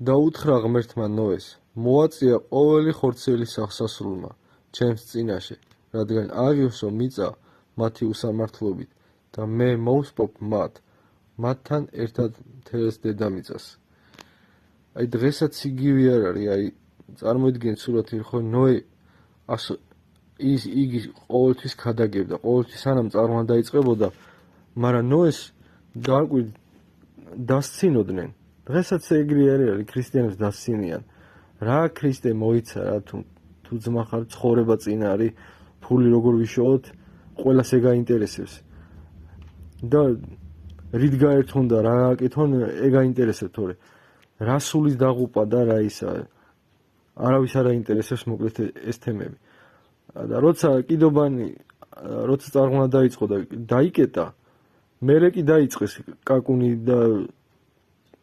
დაუთხრა ღმერთმა ნოეს, მოაწია ყოველი ხორცელი სასასრულმა, ჩემს წინაშე, რადგან აღივსო მიწა მათი უსამართლობით და მე მოვსპობ მათ, მათთან ერთად მთელს დედამიწას. აი დღესაც იგივე არ არის, აი წარმოიდგინეთ სურათი, ხო ნოე იგი ყოველთვის ქადაგებდა, ყოველთვის სანამ წარღვნა დაიწყებოდა, მაგრამ ნოეს დააკვირდ დასცინოდნენ. დღესაც ეგრე არის, ქრისტიანებს დასცინიან. რა ქრისტე მოიცა რა თუ ძმა ხარ, ცხოვრება წინ არის, ფული როგორ ვიშოვოთ, ყველას ეგ აინტერესებს. და რით გაერთონ და რა აკეთონ, ეგ აინტერესებს, თორე რა სულის დაღუპა და რა ისა, არავის არ აინტერესებს მოკლედ ეს თემები. და როცა კიდობანი, როცა წარღვნა დაიწყო და დაიკეტა, მერე კი დაიწყეს კაკუნი და